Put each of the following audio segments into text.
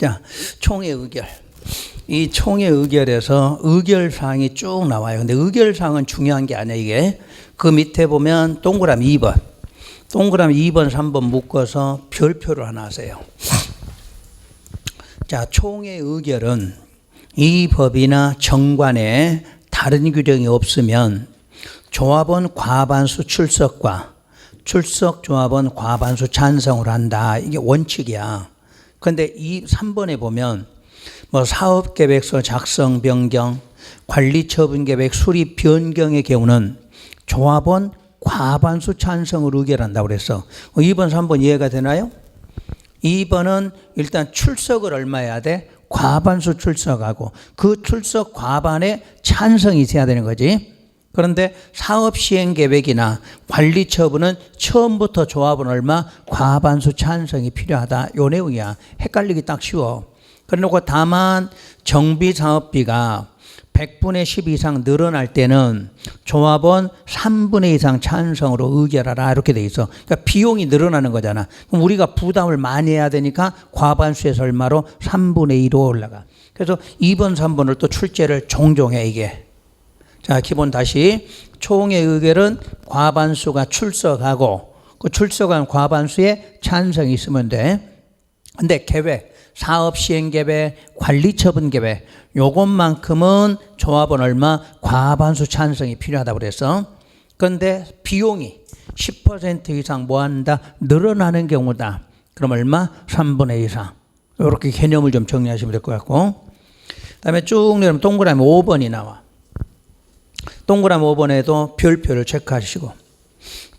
자, 총회 의결. 이 총회 의결에서 의결사항이 쭉 나와요. 근데 의결사항은 중요한 게 아니야, 이게. 그 밑에 보면 동그라미 2번. 동그라미 2번, 3번 묶어서 별표를 하나 하세요. 자, 총회 의결은 이 법이나 정관에 다른 규정이 없으면 조합원 과반수 출석과 출석 조합원 과반수 찬성을 한다. 이게 원칙이야. 그런데 이 3번에 보면 뭐 사업계획서 작성 변경, 관리처분계획 수립 변경의 경우는 조합원 과반수 찬성을 의결한다고 그랬어. 2번, 3번 이해가 되나요? 2번은 일단 출석을 얼마 해야 돼? 과반수 출석하고 그 출석 과반에 찬성이 있어야 되는 거지. 그런데 사업시행계획이나 관리처분은 처음부터 조합은 얼마? 과반수 찬성이 필요하다. 요 내용이야. 헷갈리기 딱 쉬워. 그래놓고 다만 정비사업비가 100분의 10 이상 늘어날 때는 조합원 3분의 2 이상 찬성으로 의결하라 이렇게 돼 있어. 그러니까 비용이 늘어나는 거잖아. 그럼 우리가 부담을 많이 해야 되니까 과반수에서 얼마로? 3분의 2로 올라가. 그래서 2번, 3번을 또 출제를 종종 해 이게. 자, 기본 다시 총회 의결은 과반수가 출석하고 그 출석한 과반수에 찬성이 있으면 돼. 근데 계획, 사업시행계획, 관리처분계획 요것만큼은 조합원 얼마? 과반수 찬성이 필요하다고 그랬어. 그런데 비용이 10% 이상 뭐한다? 늘어나는 경우다. 그럼 얼마? 3분의 2 이상. 이렇게 개념을 좀 정리하시면 될 것 같고, 그 다음에 쭉 내려오면 동그라미 5번이 나와. 동그라미 5번에도 별표를 체크하시고,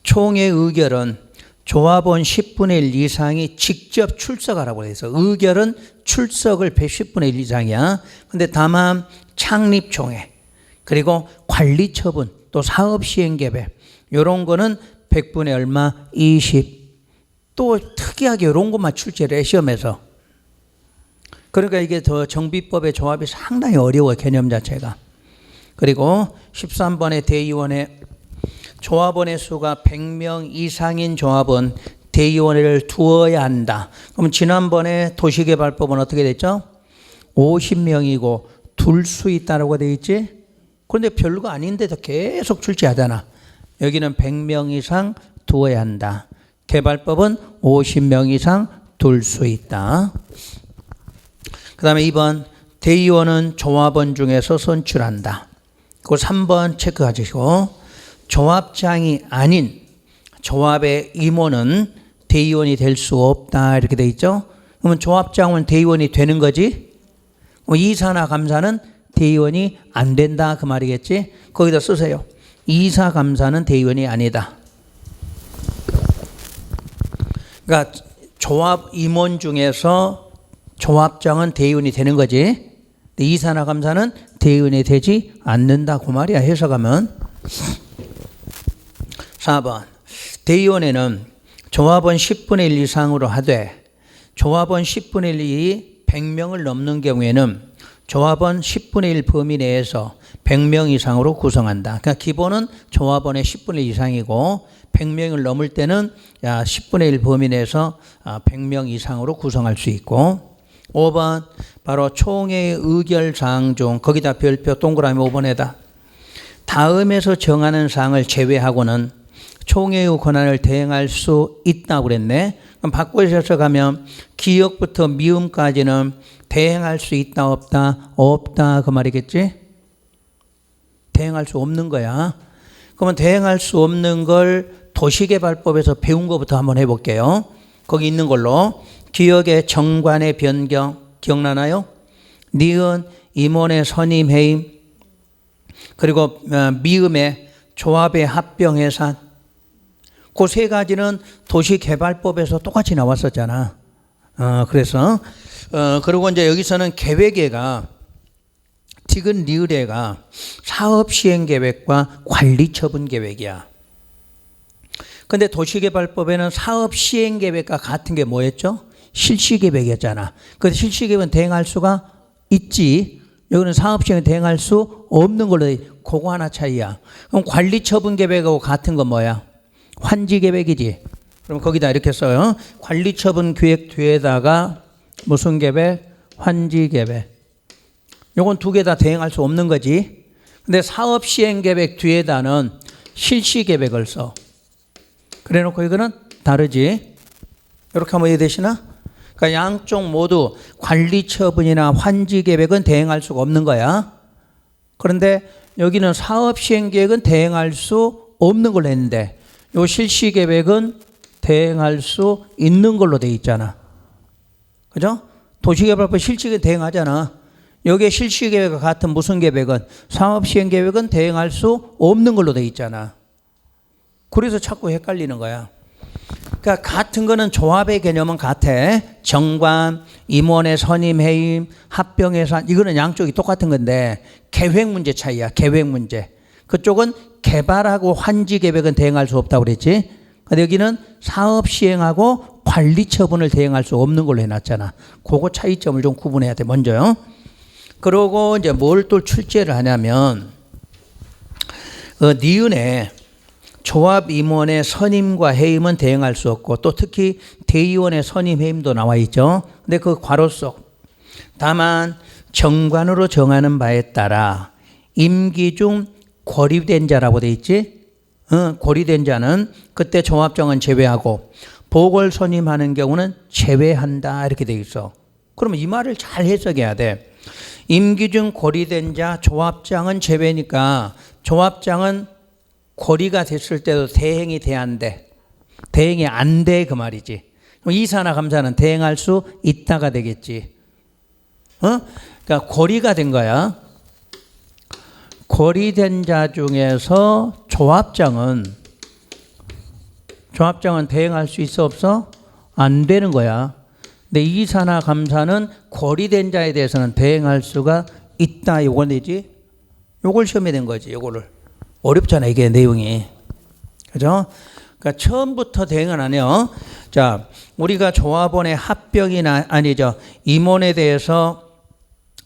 총회 의결은 조합원 10분의 1 이상이 직접 출석하라고 해서 의결은 출석을 10분의 1 이상이야. 근데 다만 창립총회 그리고 관리처분 또 사업시행계획 이런 거는 100분의 얼마? 20. 또 특이하게 이런 것만 출제를 해 시험에서. 그러니까 이게 더 정비법의 조합이 상당히 어려워 개념 자체가. 그리고 13번의 대의원의 조합원의 수가 100명 이상인 조합은 대의원회를 두어야 한다. 그럼 지난번에 도시개발법은 어떻게 됐죠? 50명이고 둘 수 있다고 되어 있지? 그런데 별거 아닌데도 계속 출제하잖아. 여기는 100명 이상 두어야 한다. 개발법은 50명 이상 둘 수 있다. 그 다음에 2번 대의원은 조합원 중에서 선출한다. 그 3번 체크하시고, 조합장이 아닌 조합의 임원은 대의원이 될 수 없다 이렇게 돼 있죠. 그러면 조합장은 대의원이 되는 거지. 그럼 이사나 감사는 대의원이 안 된다 그 말이겠지. 거기다 쓰세요. 이사 감사는 대의원이 아니다. 그러니까 조합 임원 중에서 조합장은 대의원이 되는 거지. 이사나 감사는 대의원이 되지 않는다 그 말이야 해석하면. 4번 대의원회는 조합원 10분의 1 이상으로 하되 조합원 10분의 1이 100명을 넘는 경우에는 조합원 10분의 1 범위 내에서 100명 이상으로 구성한다. 그러니까 기본은 조합원의 10분의 1 이상이고 100명을 넘을 때는 10분의 1 범위 내에서 100명 이상으로 구성할 수 있고. 5번 바로 총회의 의결사항 중 거기다 별표 동그라미 5번에다 다음에서 정하는 사항을 제외하고는 총회의 권한을 대행할 수 있다고 그랬네. 그럼 바꿔서 가면 기역부터 미음까지는 대행할 수 있다 없다? 없다 그 말이겠지? 대행할 수 없는 거야. 그러면 대행할 수 없는 걸 도시개발법에서 배운 것부터 한번 해볼게요. 거기 있는 걸로. 기역의 정관의 변경 기억나나요? 니은 임원의 선임 해임 그리고 미음의 조합의 합병 해산 그 세 가지는 도시개발법에서 똑같이 나왔었잖아. 그래서 그리고 이제 여기서는 계획회가 디귿 리을회가 사업시행계획과 관리처분계획이야. 근데 도시개발법에는 사업시행계획과 같은 게 뭐였죠? 실시계획이었잖아. 근데 실시계획은 대행할 수가 있지. 여기는 사업시행에 대행할 수 없는 걸로 그거 하나 차이야. 그럼 관리처분계획하고 같은 건 뭐야? 환지계획이지. 그럼 거기다 이렇게 써요. 관리처분계획 뒤에다가 무슨 계획? 환지계획. 요건 두 개 다 대행할 수 없는 거지. 근데 사업시행계획 뒤에다는 실시계획을 써. 그래 놓고 이거는 다르지. 이렇게 하면 이해되시나? 그러니까 양쪽 모두 관리처분이나 환지계획은 대행할 수가 없는 거야. 그런데 여기는 사업시행계획은 대행할 수 없는 걸로 했는데 요 실시계획은 대행할 수 있는 걸로 돼 있잖아. 그죠? 도시개발법 실시계획 대행하잖아. 여기에 실시계획과 같은 무슨 계획은 사업시행계획은 대행할 수 없는 걸로 돼 있잖아. 그래서 자꾸 헷갈리는 거야. 그러니까 같은 거는 조합의 개념은 같아. 정관, 임원의 선임, 해임, 합병, 해산 이거는 양쪽이 똑같은 건데 계획 문제 차이야. 계획 문제. 그쪽은 개발하고 환지 계획은 대행할 수 없다고 그랬지. 근데 여기는 사업 시행하고 관리 처분을 대행할 수 없는 걸로 해놨잖아. 그거 차이점을 좀 구분해야 돼. 먼저요. 그러고 이제 뭘 또 출제를 하냐면 니은에 조합 임원의 선임과 해임은 대행할 수 없고 또 특히 대의원의 선임 해임도 나와 있죠. 근데 그 괄호 속 다만 정관으로 정하는 바에 따라 임기 중 고립된 자라고 돼 있지. 고립된 자는 그때 조합장은 제외하고 보궐 선임하는 경우는 제외한다 이렇게 돼 있어. 그러면 이 말을 잘 해석해야 돼. 임기 중 고립된 자 조합장은 제외니까 조합장은 고리가 됐을 때도 대행이 돼야 안 돼. 대행이 안 돼 그 말이지. 이사나 감사는 대행할 수 있다가 되겠지. 그러니까 고리가 된 거야. 고리된 자 중에서 조합장은 대행할 수 있어 없어? 안 되는 거야. 근데 이사나 감사는 고리된 자에 대해서는 대행할 수가 있다. 요걸 내지. 요걸 시험에 낸 거지. 요거를. 어렵잖아 이게 내용이. 그죠? 그러니까 처음부터 대응은 안 해요. 자, 우리가 조합원의 합병이나 아니죠. 임원에 대해서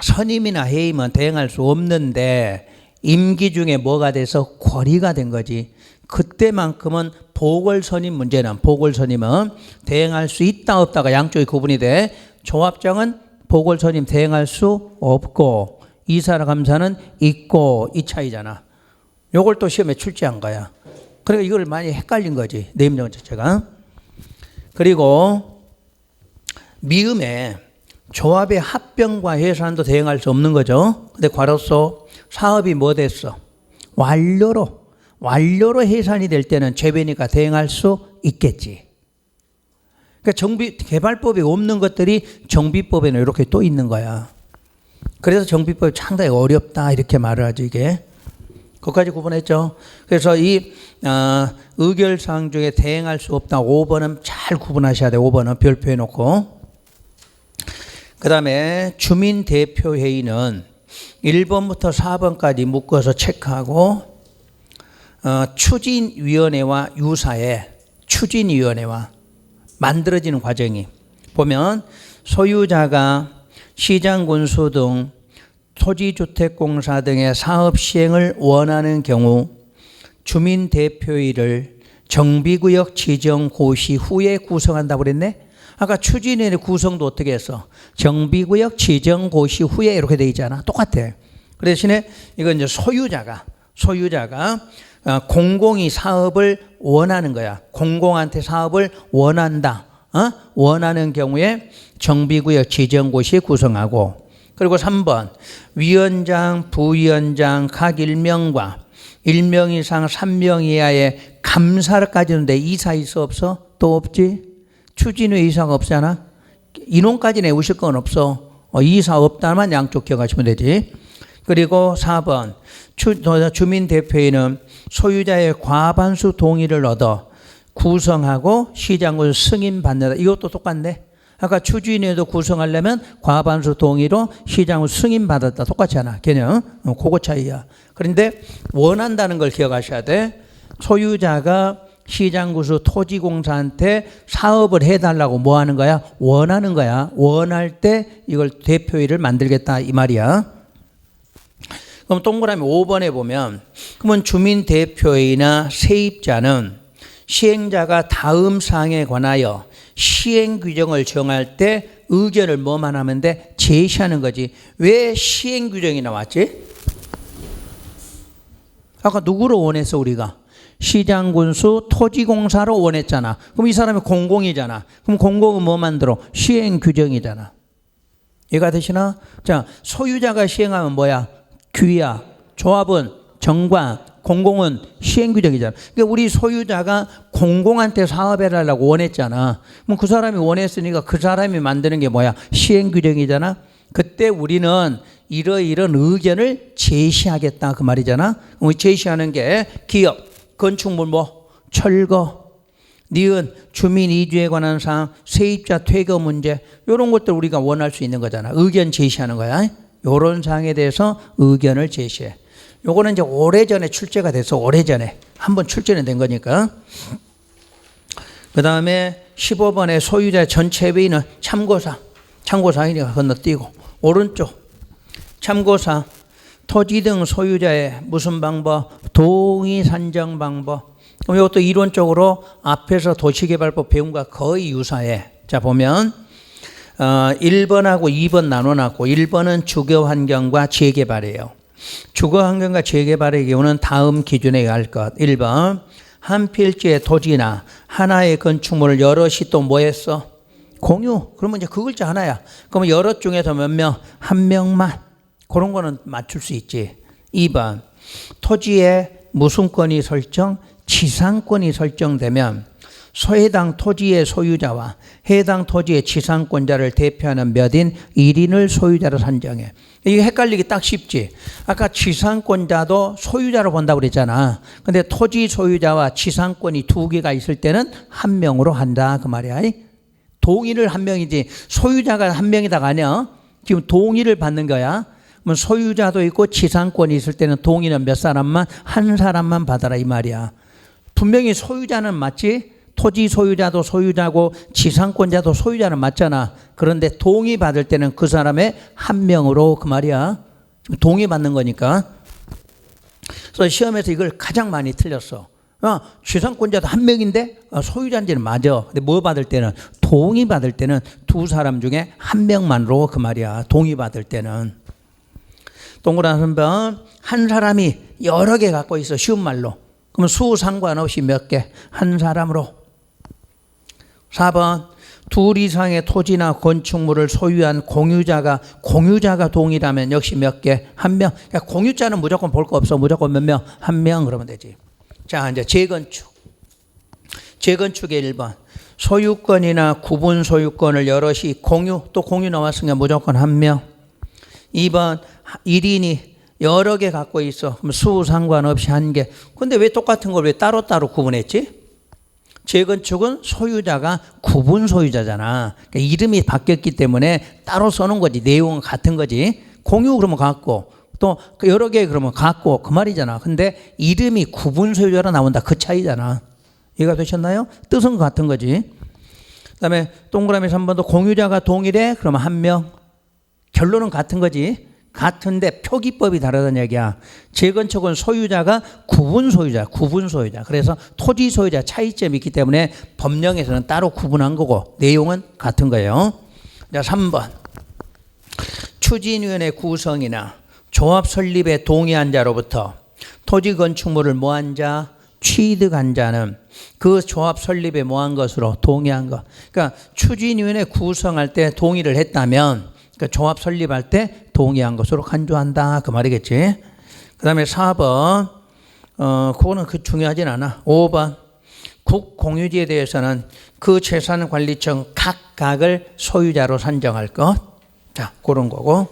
선임이나 해임은 대응할 수 없는데 임기 중에 뭐가 돼서 고리가 된 거지. 그때만큼은 보궐선임 문제는 보궐선임은 대응할 수 있다 없다가 양쪽이 구분이 돼. 조합장은 보궐선임 대응할 수 없고 이사나 감사는 있고 이 차이잖아. 요걸 또 시험에 출제한 거야. 그러니까 이걸 많이 헷갈린 거지. 내임정 자체가. 그리고 미음에 조합의 합병과 해산도 대응할 수 없는 거죠. 근데 괄호소 사업이 뭐 됐어? 완료로 해산이 될 때는 제외니까 대응할 수 있겠지. 그러니까 개발법이 없는 것들이 정비법에는 이렇게 또 있는 거야. 그래서 정비법이 상당히 어렵다 이렇게 말을 하지 이게. 그것까지 구분했죠. 그래서 이 의결사항 중에 대행할 수 없다. 5번은 잘 구분하셔야 돼요. 5번은 별표해 놓고. 그 다음에 주민대표회의는 1번부터 4번까지 묶어서 체크하고 추진위원회와 유사해. 추진위원회와 만들어지는 과정이 보면 소유자가 시장군수 등 토지주택공사 등의 사업 시행을 원하는 경우 주민대표회의를 정비구역 지정 고시 후에 구성한다고 그랬네. 아까 추진위원회 구성도 어떻게 했어? 정비구역 지정 고시 후에 이렇게 돼 있잖아. 똑같아. 그 대신에 이건 이제 소유자가 공공이 사업을 원하는 거야. 공공한테 사업을 원한다. 원하는 경우에 정비구역 지정 고시 구성하고. 그리고 3번 위원장, 부위원장 각 1명과 1명 이상 3명 이하의 감사를까지 하는데 이사 있어 없어? 또 없지. 추진회 이사가 없잖아. 인원까지 내우실 건 없어. 이사 없다만 양쪽 기억하시면 되지. 그리고 4번 주민대표회의는 소유자의 과반수 동의를 얻어 구성하고 시장을 승인받는다. 이것도 똑같네. 아까 추진위도 구성하려면 과반수 동의로 시장을 승인받았다. 똑같잖아. 개념. 그거 차이야. 그런데 원한다는 걸 기억하셔야 돼. 소유자가 시장구수 토지공사한테 사업을 해달라고 뭐 하는 거야? 원하는 거야. 원할 때 이걸 대표회의를 만들겠다 이 말이야. 그럼 동그라미 5번에 보면 그러면 주민대표회의나 세입자는 시행자가 다음 사항에 관하여 시행 규정을 정할 때 의견을 뭐만 하면 돼? 제시하는 거지. 왜 시행 규정이 나왔지? 아까 누구로 원했어 우리가? 시장, 군수, 토지공사로 원했잖아. 그럼 이 사람이 공공이잖아. 그럼 공공은 뭐 만들어? 시행 규정이잖아. 이해가 되시나? 자, 소유자가 시행하면 뭐야? 규야. 조합은 정관, 공공은 시행 규정이잖아. 그러니까 우리 소유자가 공공한테 사업을 하려고 원했잖아. 그럼 그 사람이 원했으니까 그 사람이 만드는 게 뭐야? 시행 규정이잖아. 그때 우리는 이러이런 의견을 제시하겠다 그 말이잖아. 우리 제시하는 게 기업, 건축물, 뭐 철거, 니은, 주민 이주에 관한 사항, 세입자 퇴거 문제, 이런 것들 우리가 원할 수 있는 거잖아. 의견 제시하는 거야. 이런 사항에 대해서 의견을 제시해. 요거는 이제 오래전에 출제가 돼서 오래전에 한번 출제는 된 거니까. 그 다음에 15번에 소유자 전체 회의는 참고사. 참고사이니까 건너뛰고. 오른쪽 참고사. 토지 등 소유자의 무슨 방법? 동의 산정 방법. 그럼 이것도 이론적으로 앞에서 도시개발법 배운 것과 거의 유사해. 자 보면 1번하고 2번 나눠놨고 1번은 주거환경과 재개발이에요. 주거환경과 재개발의 경우는 다음 기준에 의할 것. 1번 한 필지의 토지나 하나의 건축물을 여럿이 또 뭐 했어? 공유. 그러면 이제 그 글자 하나야. 그러면 여럿 중에서 몇 명? 한 명만. 그런 거는 맞출 수 있지. 2번 토지의 무슨권이 설정? 지상권이 설정되면 해당 토지의 소유자와 해당 토지의 지상권자를 대표하는 몇인 1인을 소유자로 산정해. 이게 헷갈리기 딱 쉽지. 아까 지상권자도 소유자로 본다고 그랬잖아. 근데 토지 소유자와 지상권이 두 개가 있을 때는 한 명으로 한다 그 말이야. 동의를 한 명이지 소유자가 한 명이다가 아니야. 지금 동의를 받는 거야. 그럼 소유자도 있고 지상권이 있을 때는 동의는 몇 사람만? 한 사람만 받아라 이 말이야. 분명히 소유자는 맞지? 토지 소유자도 소유자고 지상권자도 소유자는 맞잖아. 그런데 동의 받을 때는 그 사람의 한 명으로 그 말이야. 동의 받는 거니까. 그래서 시험에서 이걸 가장 많이 틀렸어. 지상권자도 한 명인데 소유자인지는 맞아. 근데 뭐 받을 때는 동의 받을 때는 두 사람 중에 한 명만으로 그 말이야. 동의 받을 때는. 동그란 선번 한 사람이 여러 개 갖고 있어. 쉬운 말로. 그럼 수 상관없이 몇 개? 한 사람으로. 4번 둘 이상의 토지나 건축물을 소유한 공유자가 동의라면 역시 몇 개? 한 명. 그러니까 공유자는 무조건 볼 거 없어. 무조건 몇 명? 한 명 그러면 되지. 자 이제 재건축. 재건축의 1번 소유권이나 구분 소유권을 여럿이 또 공유 나왔으니까 무조건 한 명. 2번 1인이 여러 개 갖고 있어. 그럼 수 상관없이 한 개. 근데 왜 똑같은 걸 왜 따로따로 구분했지? 재건축은 소유자가 구분 소유자잖아. 그러니까 이름이 바뀌었기 때문에 따로 써놓은 거지. 내용은 같은 거지. 공유 그러면 같고 또 여러 개 그러면 같고 그 말이잖아. 근데 이름이 구분 소유자로 나온다. 그 차이잖아. 이해가 되셨나요? 뜻은 같은 거지. 그 다음에 동그라미 3번도 공유자가 동일해? 그러면 한 명. 결론은 같은 거지. 같은데 표기법이 다르다는 얘기야. 재건축은 소유자가 구분 소유자. 그래서 토지 소유자 차이점이 있기 때문에 법령에서는 따로 구분한 거고 내용은 같은 거예요. 자, 3번. 추진위원회 구성이나 조합 설립에 동의한 자로부터 토지 건축물을 뭐한 자? 취득한 자는 그 조합 설립에 뭐한 것으로 동의한 것. 그러니까 추진위원회 구성할 때 동의를 했다면 그러니까 조합 설립할 때 동의한 것으로 간주한다 그 말이겠지. 그 다음에 4번 그거는 중요하진 않아. 5번 국공유지에 대해서는 그 재산관리청 각각을 소유자로 산정할 것. 자 그런 거고.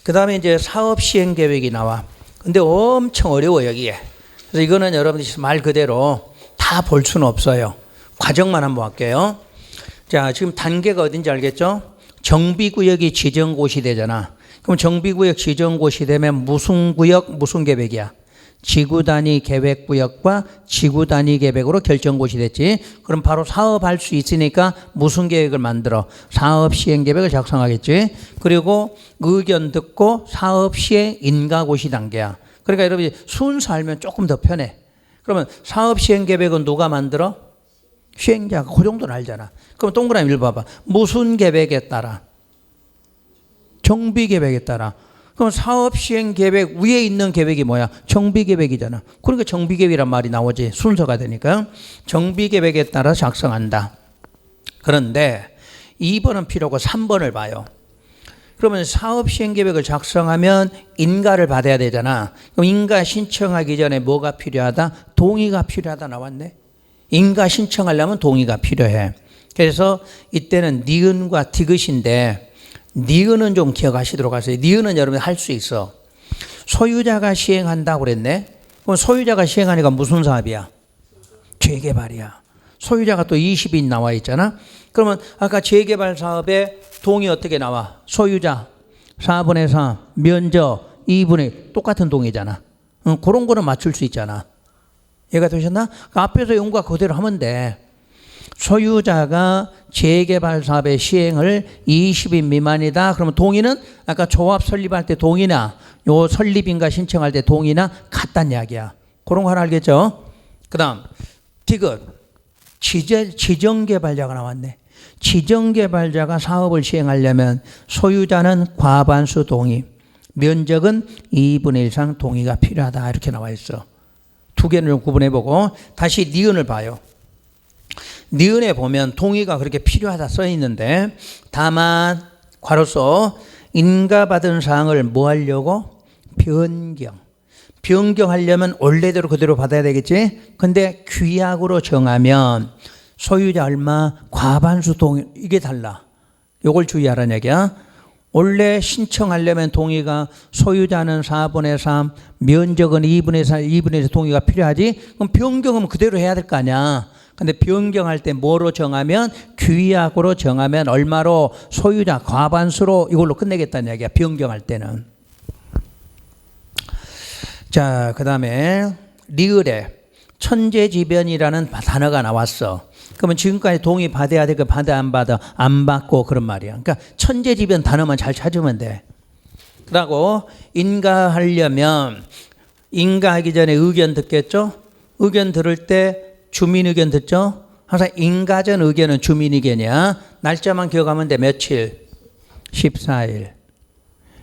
그 다음에 이제 사업시행계획이 나와. 근데 엄청 어려워 여기에. 그래서 이거는 여러분들이 말 그대로 다 볼 수는 없어요. 과정만 한번 할게요. 자 지금 단계가 어딘지 알겠죠? 정비구역이 지정곳이 되잖아. 그럼 정비구역 지정곳이 되면 무슨 구역, 무슨 계획이야? 지구단위 계획구역과 지구단위 계획으로 결정곳이 됐지. 그럼 바로 사업할 수 있으니까 무슨 계획을 만들어? 사업시행계획을 작성하겠지. 그리고 의견 듣고 사업시행 인가고시 단계야. 그러니까 여러분이 순서 알면 조금 더 편해. 그러면 사업시행계획은 누가 만들어? 시행자가 그 정도는 알잖아. 그럼 동그라미 1 봐봐. 무슨 계획에 따라? 정비계획에 따라. 그럼 사업시행계획 위에 있는 계획이 뭐야? 정비계획이잖아. 그러니까 정비계획이란 말이 나오지. 순서가 되니까. 정비계획에 따라 작성한다. 그런데 2번은 필요하고 3번을 봐요. 그러면 사업시행계획을 작성하면 인가를 받아야 되잖아. 그럼 인가 신청하기 전에 뭐가 필요하다? 동의가 필요하다 나왔네. 인가 신청하려면 동의가 필요해. 그래서 이때는 니은과 디귿인데 니은은 좀 기억하시도록 하세요. 니은은 여러분 할 수 있어. 소유자가 시행한다고 그랬네. 그럼 소유자가 시행하니까 무슨 사업이야? 재개발이야. 소유자가 또 20인 나와 있잖아. 그러면 아까 재개발 사업에 동의 어떻게 나와? 소유자 4분의 3, 면적 2분의 1, 똑같은 동의잖아. 그런 거는 맞출 수 있잖아. 이해가 되셨나? 그 앞에서 용과 그대로 하면 돼. 소유자가 재개발 사업의 시행을 20인 미만이다. 그러면 동의는 아까 조합 설립할 때 동의나 요 설립인가 신청할 때 동의나 같다는 이야기야. 그런 거 하나 알겠죠? 그 다음 디귿 지정개발자가 나왔네. 지정개발자가 사업을 시행하려면 소유자는 과반수 동의, 면적은 2분의 1 이상 동의가 필요하다. 이렇게 나와 있어. 두 개를 좀 구분해보고 다시 니은을 봐요. 니은에 보면 동의가 그렇게 필요하다 써 있는데 다만 괄호서 인가받은 사항을 뭐 하려고? 변경하려면 원래대로 그대로 받아야 되겠지. 근데 규약으로 정하면 소유자 얼마, 과반수 동의, 이게 달라. 요걸 주의하라는 얘기야. 원래 신청하려면 동의가 소유자는 4분의 3, 면적은 2분의 4, 2분의 1 동의가 필요하지. 그럼 변경은 그대로 해야 될 거 아니야. 근데 변경할 때 뭐로 정하면? 규약으로 정하면 얼마로? 소유자 과반수로 이걸로 끝내겠다는 얘기야. 변경할 때는. 자, 그 다음에 리을에 천재지변이라는 단어가 나왔어. 그러면 지금까지 동의 받아야 돼? 받아 안 받아? 안 받고 그런 말이야. 그러니까 천재지변 단어만 잘 찾으면 돼. 그러고 인가하려면 인가하기 전에 의견 듣겠죠? 의견 들을 때 주민 의견 듣죠? 항상 인가 전 의견은 주민 의견이야. 날짜만 기억하면 돼. 며칠? 14일.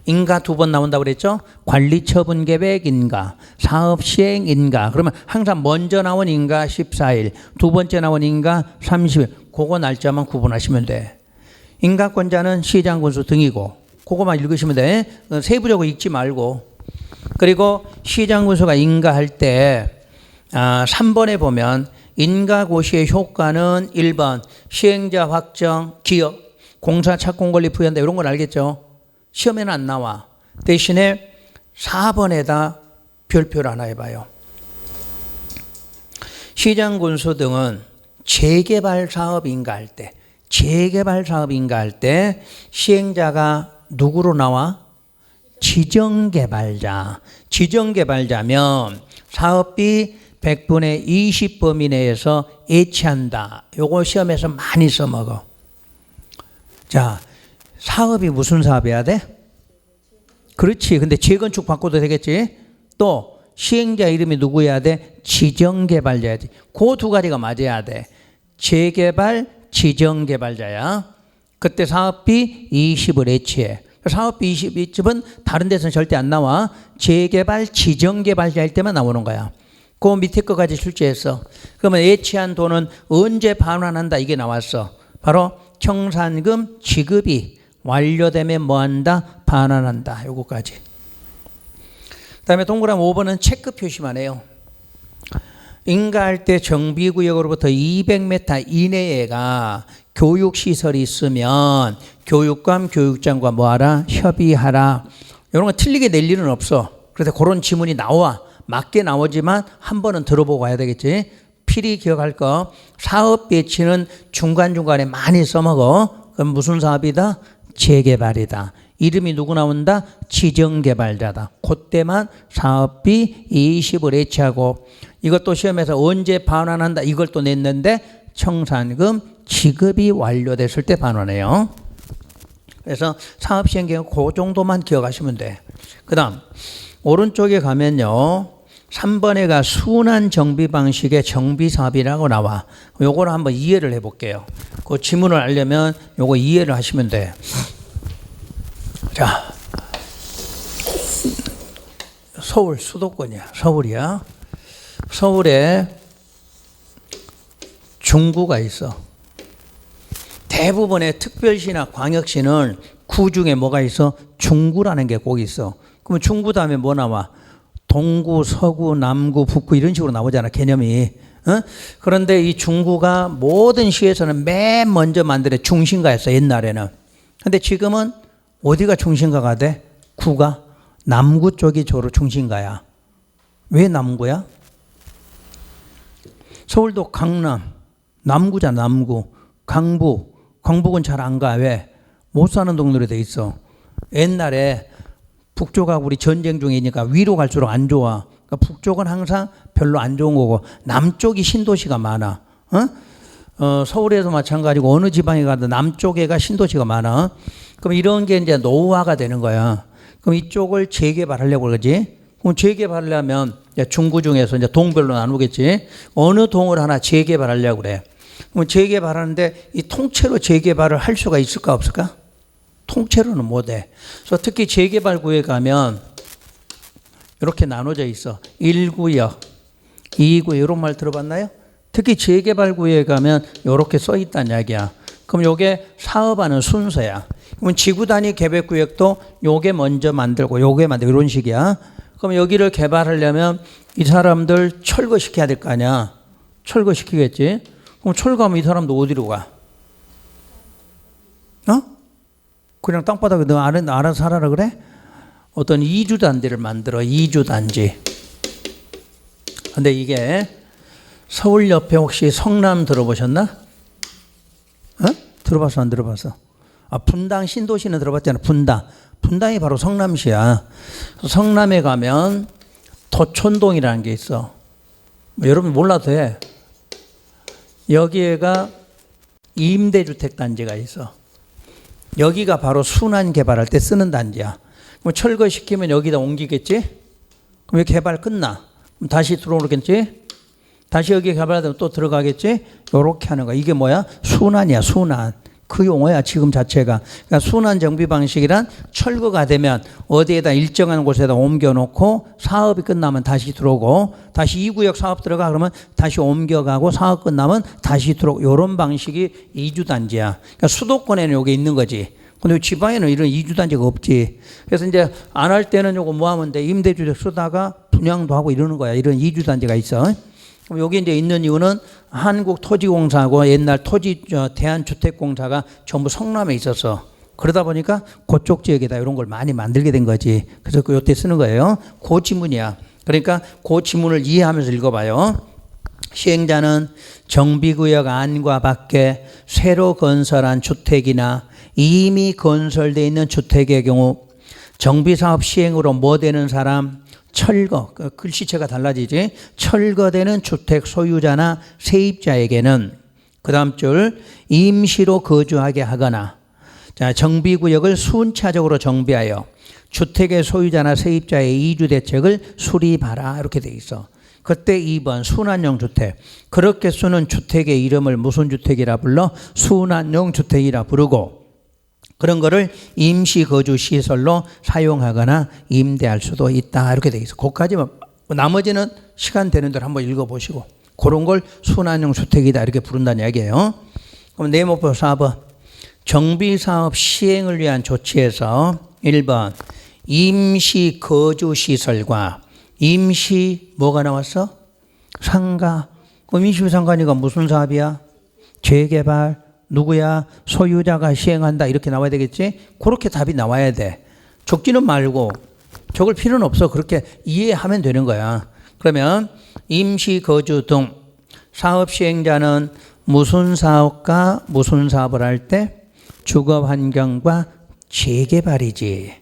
인가 두 번 나온다고 그랬죠? 관리처분계획 인가, 사업시행 인가. 그러면 항상 먼저 나온 인가 14일, 두 번째 나온 인가 30일. 그거 날짜만 구분하시면 돼. 인가권자는 시장군수 등이고 그거만 읽으시면 돼. 세부적으로 읽지 말고. 그리고 시장군수가 인가할 때 3번에 보면 인가고시의 효과는 1번 시행자 확정, 기업, 공사 착공권리 부여한다. 이런 건 알겠죠? 시험에는 안 나와. 대신에 4번에다 별표를 하나 해봐요. 시장군수 등은 재개발 사업 인가할 때 시행자가 누구로 나와? 지정개발자면 사업비 100분의 20 범위 내에서 예치한다. 요거 시험에서 많이 써먹어. 자, 사업이 무슨 사업이어야 돼? 그렇지. 근데 재건축 바꿔도 되겠지. 또 시행자 이름이 누구여야 돼? 지정개발자야지. 그 두 가지가 맞아야 돼. 재개발, 지정개발자야. 그때 사업비 20을 예치해. 사업비 20은 다른 데서는 절대 안 나와. 재개발, 지정개발자일 때만 나오는 거야. 그 밑에 거까지 출제했어. 그러면 예치한 돈은 언제 반환한다? 이게 나왔어. 바로 청산금 지급이 완료되면 뭐한다? 반환한다. 요거까지. 그 다음에 동그라미 5번은 체크 표시만 해요. 인가할 때 정비구역으로부터 200m 이내에가 교육시설이 있으면 교육감, 교육장과 뭐하라? 협의하라. 이런 거 틀리게 낼 일은 없어. 그래서 그런 지문이 나와. 맞게 나오지만 한 번은 들어보고 가야 되겠지. 필히 기억할 거. 사업 배치는 중간중간에 많이 써먹어. 그럼 무슨 사업이다? 재개발이다. 이름이 누구 나온다? 지정개발자다. 그때만 사업비 20을 예치하고 이것도 시험에서 언제 반환한다 이걸 또 냈는데 청산금 지급이 완료됐을 때 반환해요. 그래서 사업시행계획 그 정도만 기억하시면 돼. 그 다음 오른쪽에 가면요 3번에가 순환 정비 방식의 정비사업이라고 나와. 요거를 한번 이해를 해볼게요. 그 지문을 알려면 요거 이해를 하시면 돼. 자, 서울 수도권이야. 서울이야. 서울에 중구가 있어. 대부분의 특별시나 광역시는 구 중에 뭐가 있어? 중구라는 게 꼭 있어. 그러면 중구 다음에 뭐 나와? 동구, 서구, 남구, 북구 이런 식으로 나오잖아, 개념이. 어? 그런데 이 중구가 모든 시에서는 맨 먼저 만든 중심가였어, 옛날에는. 근데 지금은 어디가 중심가가 돼? 구가? 남구 쪽이 주로 중심가야. 왜 남구야? 서울도 강남, 남구잖아, 남구. 강북은 잘 안 가. 왜? 못 사는 동네로 돼 있어. 옛날에 북쪽하고 우리 전쟁 중이니까 위로 갈수록 안 좋아. 그러니까 북쪽은 항상 별로 안 좋은 거고 남쪽이 신도시가 많아. 서울에서 마찬가지고 어느 지방에 가도 남쪽에가 신도시가 많아. 그럼 이런 게 이제 노후화가 되는 거야. 그럼 이쪽을 재개발하려고 그러지. 그럼 재개발하려면 중구 중에서 이제 동별로 나누겠지. 어느 동을 하나 재개발하려고 그래. 그럼 재개발하는데 이 통째로 재개발을 할 수가 있을까 없을까? 통째로는 못해. 그래서 특히 재개발구에 가면 이렇게 나눠져 있어. 1구역, 2구역 이런 말 들어봤나요? 특히 재개발구에 가면 이렇게 써 있다는 이야기야. 그럼 요게 사업하는 순서야. 그럼 지구 단위 계획구역도 요게 먼저 만들고 요게 만들고 이런 식이야. 그럼 여기를 개발하려면 이 사람들 철거시켜야 될 거 아니야. 철거시키겠지. 그럼 철거하면 이 사람도 어디로 가? 그냥 땅바닥에 너 알아서 살아라 그래? 어떤 이주단지를 만들어. 이주단지. 근데 이게 서울 옆에 혹시 성남 들어보셨나? 들어봤어 안 들어봤어? 분당 신도시는 들어봤잖아. 분당이 바로 성남시야. 성남에 가면 도촌동이라는 게 있어. 여러분 몰라도 돼. 여기에가 임대주택 단지가 있어. 여기가 바로 순환 개발할 때 쓰는 단지야. 그럼 철거시키면 여기다 옮기겠지? 그럼 여기 개발 끝나. 그럼 다시 들어오겠지? 다시 여기 개발하면 또 들어가겠지? 요렇게 하는 거야. 이게 뭐야? 순환이야, 순환. 그 용어야, 지금 자체가. 그러니까 순환 정비 방식이란 철거가 되면 어디에다 일정한 곳에다 옮겨놓고 사업이 끝나면 다시 들어오고 다시 2구역 사업 들어가 그러면 다시 옮겨가고 사업 끝나면 다시 들어오고 이런 방식이 이주단지야. 그러니까 수도권에는 이게 있는 거지. 근데 지방에는 이런 이주단지가 없지. 그래서 이제 안 할 때는 요거 뭐 하면 돼? 임대주택 쓰다가 분양도 하고 이러는 거야. 이런 이주단지가 있어. 그럼 여기 이제 있는 이유는 한국토지공사하고 옛날 대한주택공사가 전부 성남에 있었어. 그러다 보니까 그쪽 지역에다 이런 걸 많이 만들게 된 거지. 그래서 그 요때 쓰는 거예요. 그 지문이야. 그러니까 그 지문을 이해하면서 읽어봐요. 시행자는 정비구역 안과 밖에 새로 건설한 주택이나 이미 건설되어 있는 주택의 경우 정비사업 시행으로 뭐 되는 사람, 철거, 글씨체가 달라지지. 철거되는 주택 소유자나 세입자에게는 그 다음 줄 임시로 거주하게 하거나 자, 정비구역을 순차적으로 정비하여 주택의 소유자나 세입자의 이주 대책을 수립하라 이렇게 돼 있어. 그때 2번 순환형 주택. 그렇게 쓰는 주택의 이름을 무슨 주택이라 불러? 순환형 주택이라 부르고 그런 거를 임시 거주 시설로 사용하거나 임대할 수도 있다 이렇게 돼 있어. 거기까지만. 나머지는 시간 되는 대로 한번 읽어보시고 그런 걸 순환형 주택이다 이렇게 부른다는 이야기예요. 그럼 네모표 4번 정비사업 시행을 위한 조치에서 1번 임시 거주 시설과 임시 뭐가 나왔어? 상가. 그럼 임시 상가니까 무슨 사업이야? 재개발. 누구야? 소유자가 시행한다 이렇게 나와야 되겠지? 그렇게 답이 나와야 돼. 적지는 말고 적을 필요는 없어. 그렇게 이해하면 되는 거야. 그러면 임시 거주 등 사업 시행자는 무슨 사업과 무슨 사업을 할 때? 주거 환경과 재개발이지.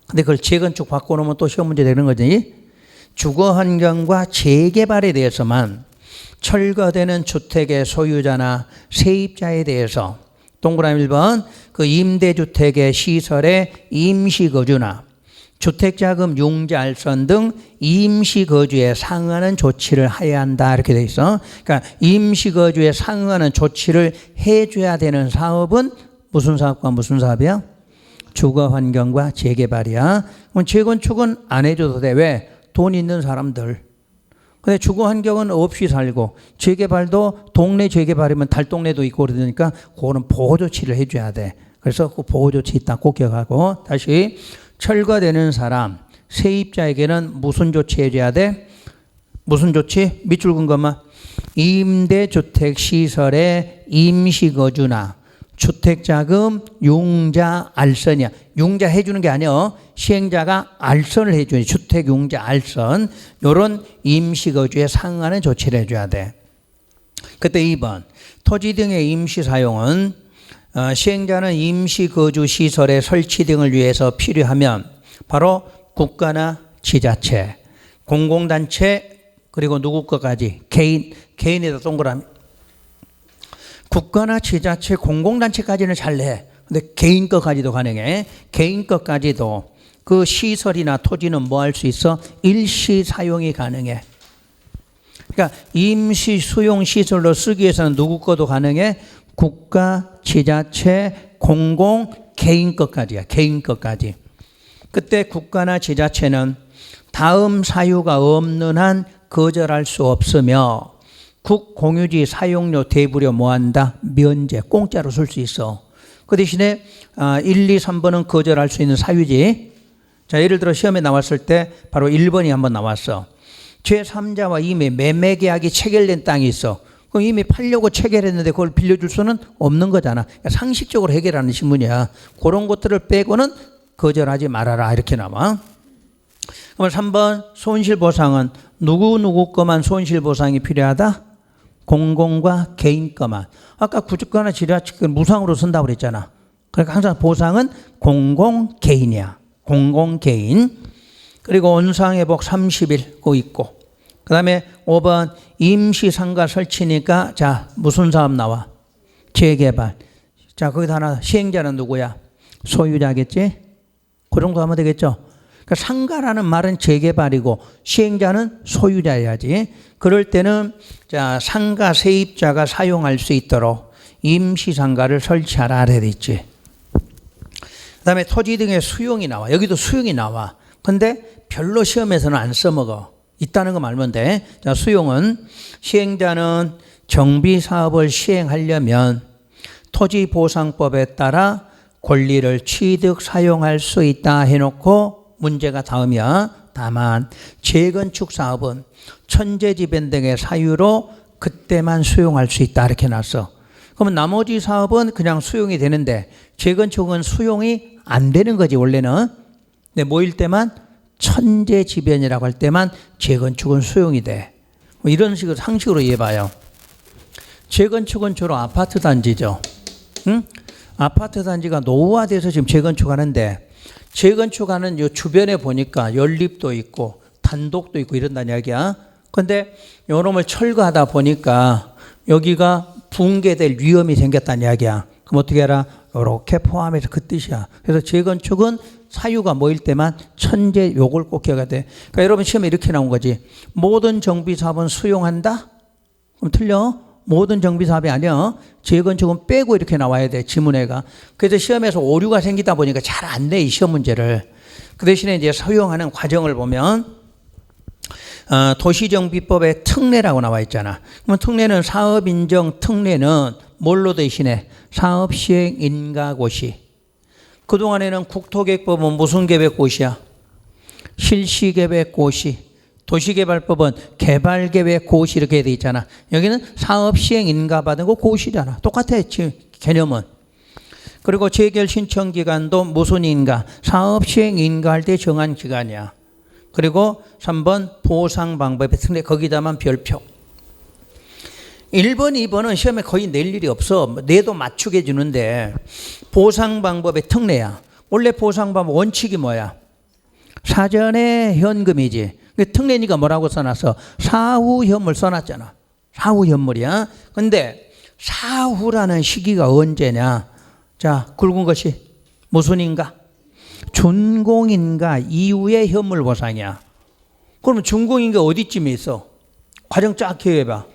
근데 그걸 재건축 바꿔놓으면 또 시험 문제 되는 거지. 주거 환경과 재개발에 대해서만 철거되는 주택의 소유자나 세입자에 대해서 동그라미 1번 그 임대주택의 시설의 임시거주나 주택자금 융자알선 등 임시거주에 상응하는 조치를 해야 한다 이렇게 돼 있어. 그러니까 임시거주에 상응하는 조치를 해줘야 되는 사업은 무슨 사업과 무슨 사업이야? 주거 환경과 재개발이야. 그럼 재건축은 안 해줘도 돼. 왜? 돈 있는 사람들. 근데 주거 환경은 없이 살고 재개발도 동네 재개발이면 달동네도 있고 그러니까 그거는 보호 조치를 해줘야 돼. 그래서 그 보호 조치 있다 꼭 기억하고 다시 철거되는 사람 세입자에게는 무슨 조치 해줘야 돼? 무슨 조치? 밑줄 긋은 것만. 임대주택 시설의 임시거주나 주택자금 융자 알선이야. 융자 해주는 게 아니야. 시행자가 알선을 해주니 주택융자 알선 이런 임시거주에 상응하는 조치를 해줘야 돼. 그때 2번 토지 등의 임시사용은 시행자는 임시거주 시설의 설치 등을 위해서 필요하면 바로 국가나 지자체, 공공단체 그리고 누구 것까지 개인에다 동그라미. 국가나 지자체, 공공단체까지는 잘 해. 근데 개인 것까지도 가능해. 개인 것까지도 그 시설이나 토지는 뭐 할 수 있어? 일시 사용이 가능해. 그러니까 임시 수용 시설로 쓰기 위해서는 누구 것도 가능해? 국가, 지자체, 공공, 개인 것까지야. 개인 것까지. 그때 국가나 지자체는 다음 사유가 없는 한 거절할 수 없으며 국공유지 사용료 대부료 뭐한다? 면제, 공짜로 쓸 수 있어. 그 대신에 1, 2, 3번은 거절할 수 있는 사유지. 자, 예를 들어 시험에 나왔을 때 바로 1번이 한번 나왔어. 제3자와 이미 매매 계약이 체결된 땅이 있어. 그럼 이미 팔려고 체결했는데 그걸 빌려줄 수는 없는 거잖아. 그러니까 상식적으로 해결하는 신문이야. 그런 것들을 빼고는 거절하지 말아라 이렇게 나와. 그럼 3번 손실보상은 누구 거만 손실보상이 필요하다? 공공과 개인 거만. 아까 구주가나 지자체 무상으로 쓴다고 그랬잖아. 그러니까 항상 보상은 공공 개인이야. 공공 개인. 그리고 원상회복 30일 고 있고. 그 다음에 5번 임시상가 설치니까 자 무슨 사업 나와? 재개발. 자 거기다 하나 시행자는 누구야? 소유자겠지? 그 정도 하면 되겠죠? 그러니까 상가라는 말은 재개발이고 시행자는 소유자여야지. 그럴 때는 자 상가 세입자가 사용할 수 있도록 임시상가를 설치하라 그래 있지. 그다음에 토지 등의 수용이 나와. 여기도 수용이 나와. 근데 별로 시험에서는 안 써먹어. 있다는 거 말면 돼. 자 수용은 시행자는 정비사업을 시행하려면 토지보상법에 따라 권리를 취득 사용할 수 있다 해놓고 문제가 다음이야. 다만 재건축 사업은 천재지변 등의 사유로 그때만 수용할 수 있다 이렇게 놨어. 그러면 나머지 사업은 그냥 수용이 되는데 재건축은 수용이 안 되는 거지 원래는. 근데 뭐일 때만 천재지변이라고 할 때만 재건축은 수용이 돼. 뭐 이런 식으로 상식으로 이해해봐요. 재건축은 주로 아파트 단지죠. 응? 아파트 단지가 노후화돼서 지금 재건축하는데 재건축하는 요 주변에 보니까 연립도 있고 단독도 있고 이런다는 이야기야. 그런데 요놈을 철거하다 보니까 여기가 붕괴될 위험이 생겼다는 이야기야. 그럼 어떻게 해라? 이렇게 포함해서 그 뜻이야. 그래서 재건축은 사유가 뭐일 때만 천재 요걸 꼭 기억해야 돼. 그러니까 여러분 시험에 이렇게 나온 거지. 모든 정비사업은 수용한다? 그럼 틀려. 모든 정비사업이 아니야. 재건축은 빼고 이렇게 나와야 돼. 지문회가. 그래서 시험에서 오류가 생기다 보니까 잘 안 내. 이 시험 문제를. 그 대신에 이제 수용하는 과정을 보면 도시정비법에 특례라고 나와 있잖아. 그러면 특례는 사업인정 특례는 뭘로 대신해? 사업시행인가고시. 그동안에는 국토계획법은 무슨 계획고시야? 실시계획고시. 도시개발법은 개발계획고시 이렇게 돼 있잖아. 여기는 사업시행인가 받은 거 고시잖아. 똑같아 개념은. 그리고 재결 신청 기간도 무슨 인가? 사업시행인가 할 때 정한 기간이야. 그리고 3번 보상 방법의 특례 거기다만 별표. 1번, 2번은 시험에 거의 낼 일이 없어. 내도 맞추게 주는데 보상 방법의 특례야. 원래 보상 방법 원칙이 뭐야? 사전에 현금이지. 특례니까 뭐라고 써놨어? 사후 현물 써놨잖아. 사후 현물이야. 근데 사후라는 시기가 언제냐? 자, 굵은 것이 무슨 인가? 준공인가 이후의 현물 보상이야. 그러면 준공인가 어디쯤에 있어? 과정 쫙 기억해봐.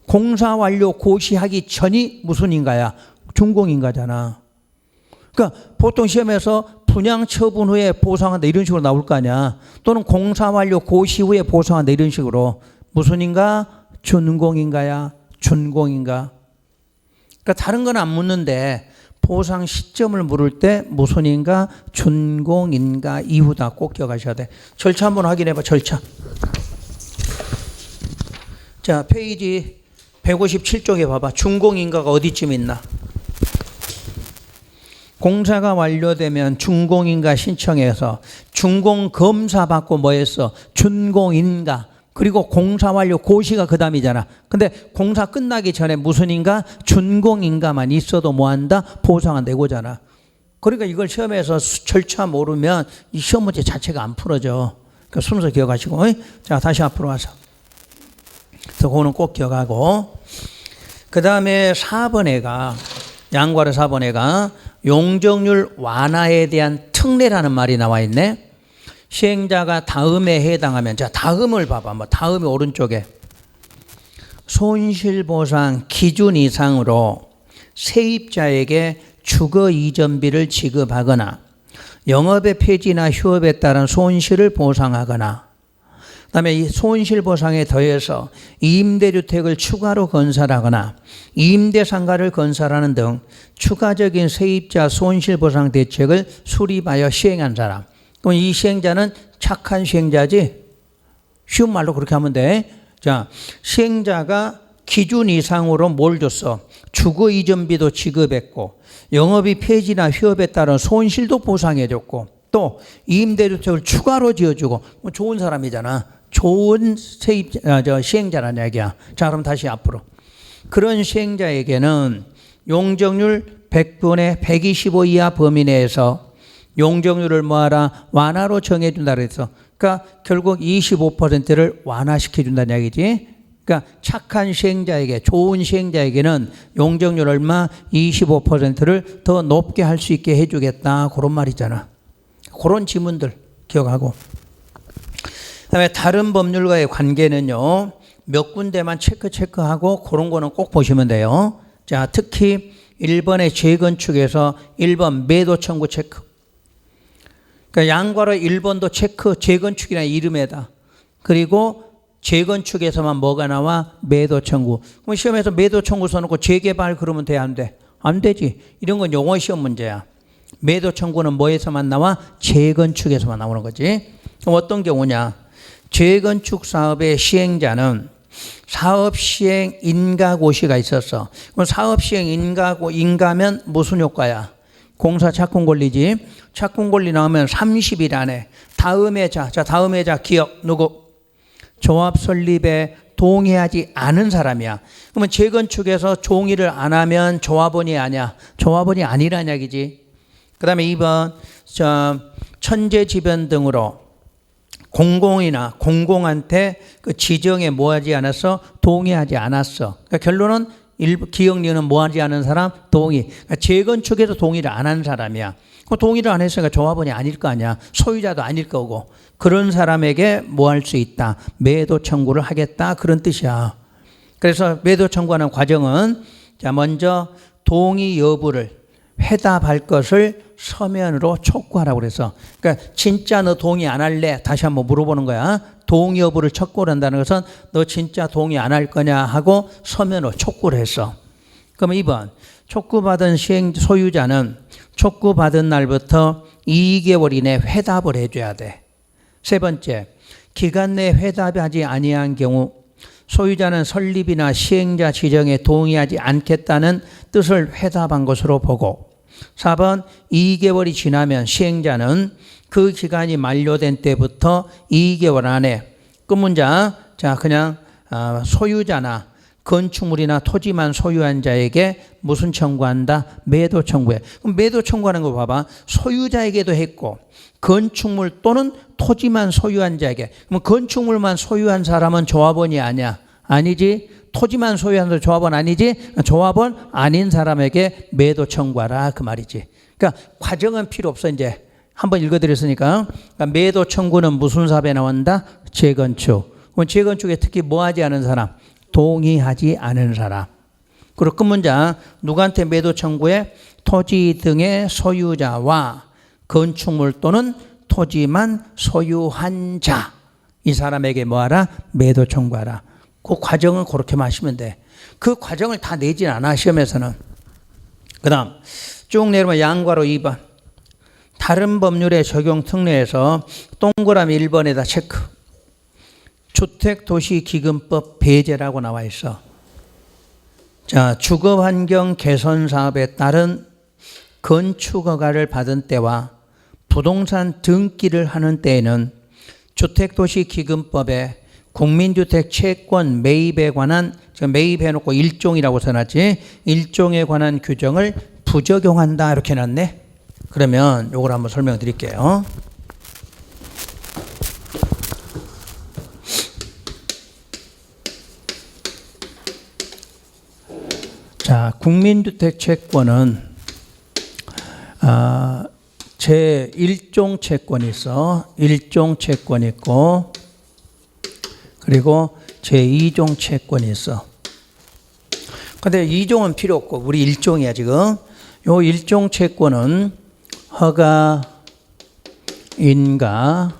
공사 완료 고시하기 전이 무슨 인가야? 준공인가잖아. 그러니까 보통 시험에서 분양 처분 후에 보상한다 이런 식으로 나올 거 아니야. 또는 공사 완료 고시 후에 보상한다 이런 식으로. 무슨 인가? 준공인가야? 준공인가? 그러니까 다른 건 안 묻는데 보상 시점을 물을 때 무슨 인가? 준공인가? 이후다. 꼭 기억하셔야 돼. 절차 한번 확인해 봐. 절차. 자, 페이지 157쪽에 봐봐. 준공인가가 어디쯤 있나? 공사가 완료되면 준공인가 신청해서 준공검사 받고 뭐 했어? 준공인가. 그리고 공사 완료 고시가 그 다음이잖아. 근데 공사 끝나기 전에 무슨 인가? 준공인가만 있어도 뭐 한다? 보상한다 이거잖아. 그러니까 이걸 시험에서 절차 모르면 이 시험 문제 자체가 안 풀어져. 그러니까 순서 기억하시고. 자, 다시 앞으로 와서. 그래서 그거는 꼭 기억하고. 그 다음에 4번에가, 양괄호 4번에가 용적률 완화에 대한 특례라는 말이 나와 있네. 시행자가 다음에 해당하면, 자, 다음을 봐봐. 뭐, 다음이 오른쪽에. 손실보상 기준 이상으로 세입자에게 주거 이전비를 지급하거나 영업의 폐지나 휴업에 따른 손실을 보상하거나, 그 다음에 이 손실보상에 더해서 임대주택을 추가로 건설하거나 임대상가를 건설하는 등 추가적인 세입자 손실보상 대책을 수립하여 시행한 사람. 그럼 이 시행자는 착한 시행자지? 쉬운 말로 그렇게 하면 돼. 자, 시행자가 기준 이상으로 뭘 줬어? 주거 이전비도 지급했고 영업이 폐지나 휴업에 따른 손실도 보상해줬고 또 임대주택을 추가로 지어주고 뭐 좋은 사람이잖아. 좋은 시행자라는 얘기야. 자, 그럼 다시 앞으로. 그런 시행자에게는 용적률 100분의 125 이하 범위 내에서 용적률을 뭐하라? 완화로 정해준다 그랬어. 그러니까 결국 25%를 완화시켜준다는 얘기지. 그러니까 착한 시행자에게, 좋은 시행자에게는 용적률 얼마? 25%를 더 높게 할 수 있게 해주겠다. 그런 말이잖아. 그런 지문들 기억하고. 그다음에 다른 법률과의 관계는요. 몇 군데만 체크하고 그런 거는 꼭 보시면 돼요. 자, 특히 1번의 재건축에서 1번 매도 청구 체크. 그러니까 양괄호 1번도 체크, 재건축이라는 이름에다. 그리고 재건축에서만 뭐가 나와? 매도 청구. 그럼 시험에서 매도 청구 써놓고 재개발 그러면 돼, 안 돼? 안 되지. 이런 건 용어 시험 문제야. 매도 청구는 뭐에서만 나와? 재건축에서만 나오는 거지. 그럼 어떤 경우냐? 재건축 사업의 시행자는 사업 시행 인가고시가 있었어. 그럼 사업 시행 인가면 무슨 효과야? 공사 착공 권리지. 착공 권리 나오면 30일 안에 다음에 다음에 기억 누구? 조합 설립에 동의하지 않은 사람이야. 그러면 재건축에서 동의를 안 하면 조합원이 아니야. 조합원이 아니라는 이야기지. 그 다음에 2번 천재지변 등으로 공공이나 공공한테 그 지정에 뭐하지 않았어? 동의하지 않았어. 그러니까 결론은 기억리는 뭐하지 않은 사람? 동의. 그러니까 재건축에서 동의를 안 한 사람이야. 동의를 안 했으니까 조합원이 아닐 거 아니야. 소유자도 아닐 거고. 그런 사람에게 뭐 할 수 있다? 매도 청구를 하겠다. 그런 뜻이야. 그래서 매도 청구하는 과정은 자, 먼저 동의 여부를 회답할 것을 서면으로 촉구하라고 그래서. 그러니까 진짜 너 동의 안 할래? 다시 한번 물어보는 거야. 동의 여부를 촉구를 한다는 것은 너 진짜 동의 안 할 거냐 하고 서면으로 촉구를 했어. 그럼 2번 촉구받은 시행 소유자는 촉구받은 날부터 2개월 이내 회답을 해줘야 돼. 세 번째, 기간 내에 회답하지 아니한 경우 소유자는 설립이나 시행자 지정에 동의하지 않겠다는 뜻을 회답한 것으로 보고 4번 2개월이 지나면 시행자는 그 기간이 만료된 때부터 2개월 안에 끝 문장 자 그냥 소유자나 건축물이나 토지만 소유한 자에게 무슨 청구한다? 매도 청구해. 그럼 매도 청구하는 거 봐봐. 소유자에게도 했고 건축물 또는 토지만 소유한 자에게. 그럼 건축물만 소유한 사람은 조합원이 아니야. 아니지. 토지만 소유한 사람 조합원 아니지. 조합원 아닌 사람에게 매도 청구하라 그 말이지. 그러니까 과정은 필요 없어. 이제 한번 읽어드렸으니까. 그러니까 매도 청구는 무슨 사업에 나온다? 재건축. 그럼 재건축에 특히 뭐 하지 않은 사람? 동의하지 않은 사람. 그리고 끝문장 누구한테 매도 청구해? 토지 등의 소유자와 건축물 또는 토지만 소유한 자, 이 사람에게 뭐하라? 매도 청구하라. 그 과정은 그렇게 마시면 돼. 그 과정을 다 내진 않아 시험에서는. 그 다음 쭉 내려오면 양괄호 2번 다른 법률의 적용 특례에서 동그라미 1번에다 체크. 주택도시기금법 배제라고 나와 있어. 자, 주거환경 개선 사업에 따른 건축허가를 받은 때와 부동산 등기를 하는 때에는 주택도시기금법에 국민주택 채권 매입에 관한, 지금 매입해놓고 일종이라고 써놨지, 일종에 관한 규정을 부적용한다 이렇게 해놨네. 그러면 이걸 한번 설명드릴게요. 자, 국민주택 채권은 제1종 채권이 있어. 1종 채권이 있고 그리고 제2종 채권이 있어. 근데 2종은 필요 없고 우리 1종이야 지금. 요 1종 채권은 허가, 인가,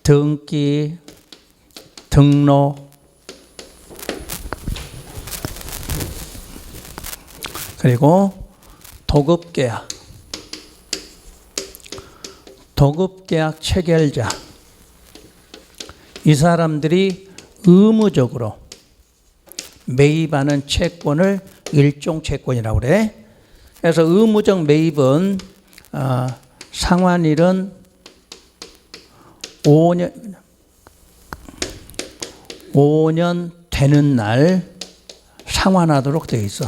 등기, 등록, 그리고 도급계약, 도급계약 체결자, 이 사람들이 의무적으로 매입하는 채권을 일종 채권이라고 그래. 그래서 의무적 매입은 상환일은 5년 되는 날 상환하도록 되어 있어.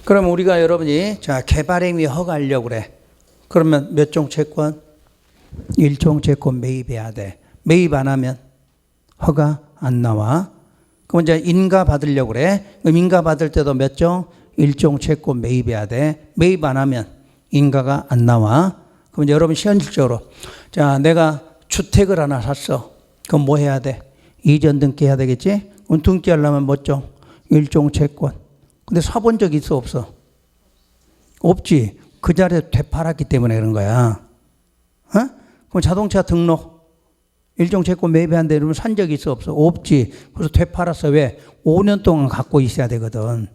그럼 우리가 여러분이 자 개발행위 허가하려고 그래. 그러면 몇 종 채권? 1종 채권 매입해야 돼. 매입 안 하면 허가 안 나와. 그럼 이제 인가 받으려고 그래. 그럼 인가 받을 때도 몇 종? 1종 채권 매입해야 돼. 매입 안 하면 인가가 안 나와. 그럼 이제 여러분 현실적으로 자 내가 주택을 하나 샀어. 그럼 뭐 해야 돼? 이전 등기해야 되겠지? 그럼 등기하려면 몇 종? 1종 채권. 근데 사본 적 있어 없어? 없지. 그 자리에 되팔았기 때문에 그런 거야. 어? 그럼 자동차 등록 1종 채권 매입한데 이러면 산 적이 있어 없어? 없지. 그래서 되팔았어. 왜? 5년 동안 갖고 있어야 되거든.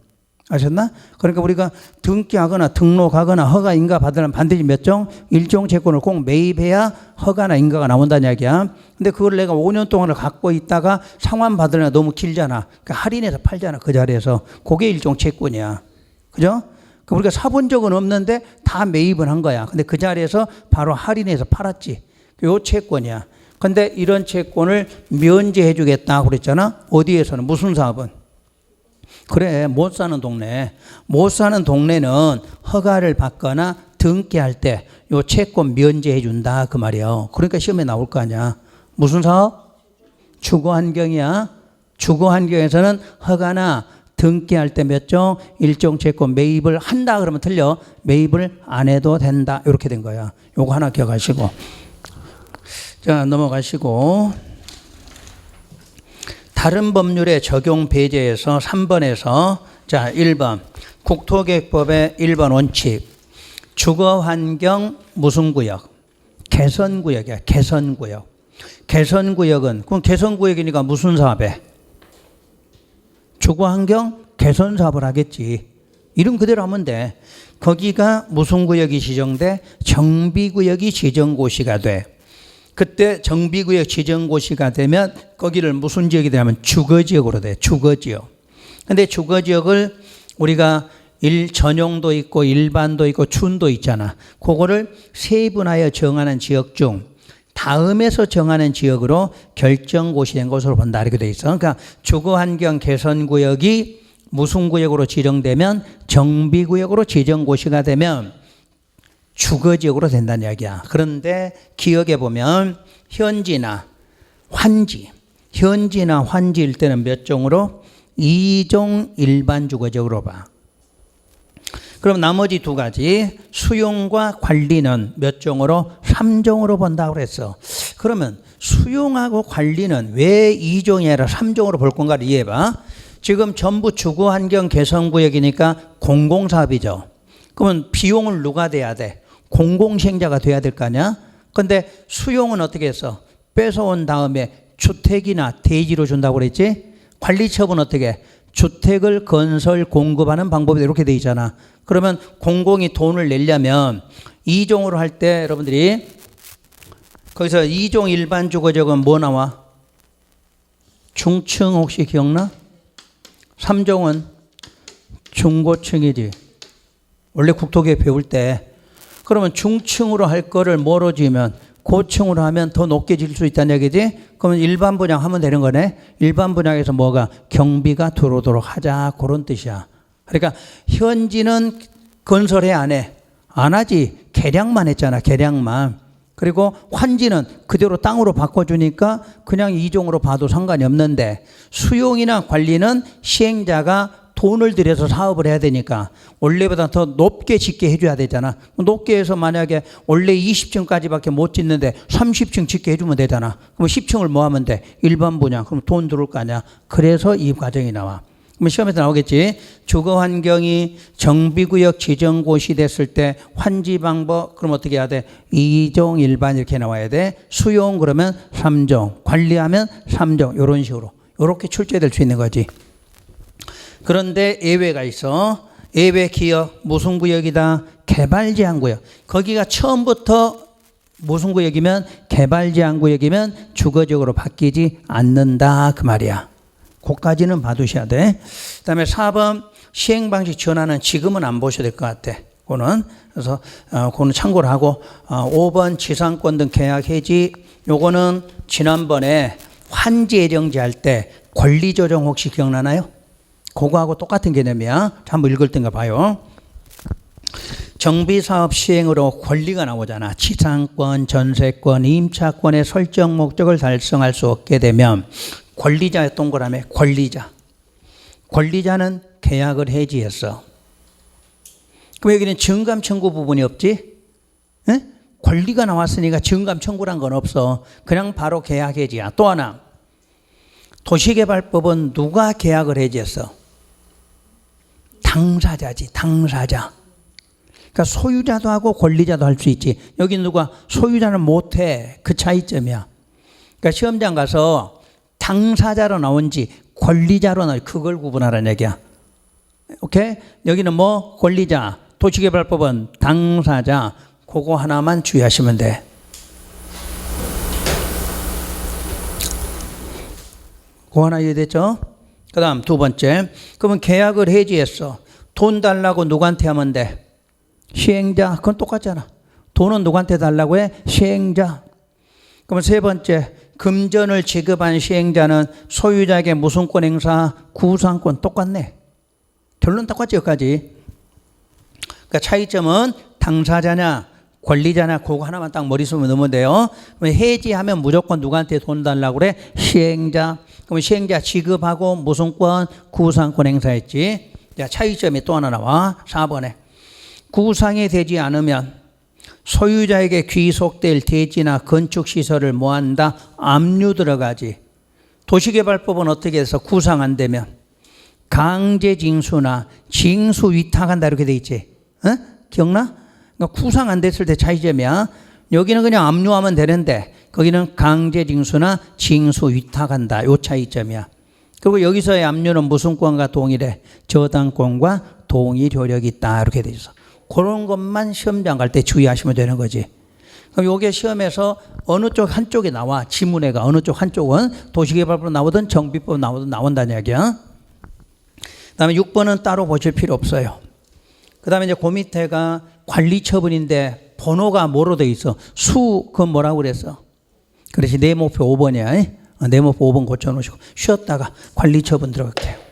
아셨나? 그러니까 우리가 등기하거나 등록하거나 허가 인가 받으려면 반드시 몇 종? 1종 채권을 꼭 매입해야 허가나 인가가 나온다는 이야기야. 근데 그걸 내가 5년 동안을 갖고 있다가 상환 받으려면 너무 길잖아. 그러니까 할인해서 팔잖아. 그 자리에서. 그게 1종 채권이야. 그죠? 우리가 사본 적은 없는데 다 매입은 한 거야. 근데 그 자리에서 바로 할인해서 팔았지. 요 채권이야. 근데 이런 채권을 면제해 주겠다고 그랬잖아. 어디에서는? 무슨 사업은? 그래, 못 사는 동네. 못 사는 동네는 허가를 받거나 등기할 때 요 채권 면제해 준다 그 말이에요. 그러니까 시험에 나올 거 아니야. 무슨 사업? 주거환경이야. 주거환경에서는 허가나 등기할 때 몇 종? 1종 채권 매입을 한다 그러면 틀려. 매입을 안 해도 된다. 이렇게 된 거야. 요거 하나 기억하시고. 자, 넘어가시고. 다른 법률의 적용 배제에서 3번에서 자, 1번. 국토계획법의 1번 원칙. 주거환경 무슨 구역? 개선구역이야. 개선구역. 개선구역은 그럼 개선구역이니까 무슨 사업에? 주거환경 개선 사업을 하겠지. 이름 그대로 하면 돼. 거기가 무슨 구역이 지정돼? 정비구역이 지정고시가 돼. 그때 정비구역 지정고시가 되면 거기를 무슨 지역이 되냐면 주거지역으로 돼. 주거지역. 근데 주거지역을 우리가 전용도 있고 일반도 있고 춘도 있잖아. 그거를 세분하여 정하는 지역 중 다음에서 정하는 지역으로 결정고시 된 것으로 본다 이렇게 돼 있어. 그러니까 주거환경 개선구역이 무슨 구역으로 지정되면 정비구역으로 지정고시가 되면 주거지역으로 된다는 이야기야. 그런데 기억해 보면 현지나 환지일 때는 몇 종으로? 2종 일반 주거지역으로 봐. 그럼 나머지 두 가지 수용과 관리는 몇 종으로? 3종으로 본다고 그랬어. 그러면 수용하고 관리는 왜 2종이 아니라 3종으로 볼 건가를 이해해봐. 지금 전부 주거환경 개선구역이니까 공공사업이죠. 그러면 비용을 누가 대야 돼? 공공시행자가 돼야 될 거 아니야? 근데 수용은 어떻게 했어? 뺏어온 다음에 주택이나 대지로 준다고 그랬지? 관리처분 어떻게? 주택을 건설 공급하는 방법이 이렇게 돼 있잖아. 그러면 공공이 돈을 내려면 2종으로 할 때 여러분들이 거기서 2종 일반 주거지역은 뭐 나와? 중층 혹시 기억나? 3종은 중고층이지. 원래 국토교육 배울 때 그러면 중층으로 할 거를 뭐로 지으면 고층으로 하면 더 높게 질 수 있다는 얘기지. 그러면 일반 분양 하면 되는 거네. 일반 분양에서 뭐가 경비가 들어오도록 하자 그런 뜻이야. 그러니까 현지는 건설해 안 해? 안 하지. 계량만 했잖아. 계량만. 그리고 환지는 그대로 땅으로 바꿔주니까 그냥 이종으로 봐도 상관이 없는데 수용이나 관리는 시행자가 돈을 들여서 사업을 해야 되니까 원래보다 더 높게 짓게 해줘야 되잖아. 높게 해서 만약에 원래 20층까지밖에 못 짓는데 30층 짓게 해주면 되잖아. 그럼 10층을 뭐 하면 돼? 일반 분양. 그럼 돈 들어올 거 아니야. 그래서 이 과정이 나와. 그럼 시험에서 나오겠지. 주거환경이 정비구역 지정곳이 됐을 때 환지 방법 그럼 어떻게 해야 돼? 2종 일반 이렇게 나와야 돼. 수용 그러면 3종, 관리하면 3종 이런 식으로 이렇게 출제될 수 있는 거지. 그런데 예외가 있어. 예외 기역 무슨 구역이다? 개발제한구역. 거기가 처음부터 무슨 구역이면 개발제한구역이면 주거지역으로 바뀌지 않는다 그 말이야. 그까지는 봐두셔야 돼. 그다음에 4번 시행방식 전환은 지금은 안 보셔야 될 것 같아. 그거는 그래서 그거는 참고를 하고 5번 지상권 등 계약 해지 요거는 지난번에 환지 예정지 할 때 권리 조정 혹시 기억나나요? 그거하고 똑같은 개념이야. 한번 읽을 땐가 봐요. 정비사업 시행으로 권리가 나오잖아. 지상권, 전세권, 임차권의 설정 목적을 달성할 수 없게 되면 권리자의 동그라미 권리자. 권리자는 계약을 해지했어. 그럼 여기는 증감 청구 부분이 없지? 에? 권리가 나왔으니까 증감 청구란 건 없어. 그냥 바로 계약 해지야. 또 하나. 도시개발법은 누가 계약을 해지했어? 당사자지. 당사자. 그러니까 소유자도 하고 권리자도 할 수 있지. 여기 누가 소유자는 못해. 그 차이점이야. 그러니까 시험장 가서 당사자로 나온지 권리자로 나온지 그걸 구분하라는 얘기야. 오케이? 여기는 뭐 권리자. 도시개발법은 당사자. 그거 하나만 주의하시면 돼. 그거 하나 이해됐죠? 그 다음 두 번째. 그러면 계약을 해지했어. 돈 달라고 누구한테 하면 돼? 시행자. 그건 똑같잖아. 돈은 누구한테 달라고 해? 시행자. 그러면 세 번째. 금전을 지급한 시행자는 소유자에게 무슨권 행사? 구상권. 똑같네. 결론 똑같지 여기까지. 그러니까 차이점은 당사자냐 권리자냐 그거 하나만 딱 머릿속에 넣으면 돼요. 그러면 해지하면 무조건 누구한테 돈 달라고 그래? 시행자. 그러면 시행자 지급하고 무슨권? 구상권 행사했지. 자, 차이점이 또 하나 나와. 4번에. 구상이 되지 않으면 소유자에게 귀속될 대지나 건축시설을 뭐한다? 압류 들어가지. 도시개발법은 어떻게 해서 구상 안 되면 강제징수나 징수 위탁한다 이렇게 돼 있지. 어? 기억나? 그러니까 구상 안 됐을 때 차이점이야. 여기는 그냥 압류하면 되는데 거기는 강제징수나 징수 위탁한다. 요 차이점이야. 그리고 여기서의 압류는 무슨 권과 동일해? 저당권과 동일 효력이 있다. 이렇게 돼 있어. 그런 것만 시험장 갈 때 주의하시면 되는 거지. 그럼 이게 시험에서 어느 쪽 한쪽에 나와. 지문에가 어느 쪽 한쪽은 도시개발법 나오든 정비법 나오든 나온다는 이야기야. 그 다음에 6번은 따로 보실 필요 없어요. 그 다음에 이제 그 밑에가 관리처분인데 번호가 뭐로 돼 있어? 그건 뭐라고 그랬어? 그래서 내 목표 5번이야. 내 목표 5번 고쳐놓으시고 쉬었다가 관리처분 들어갈게요.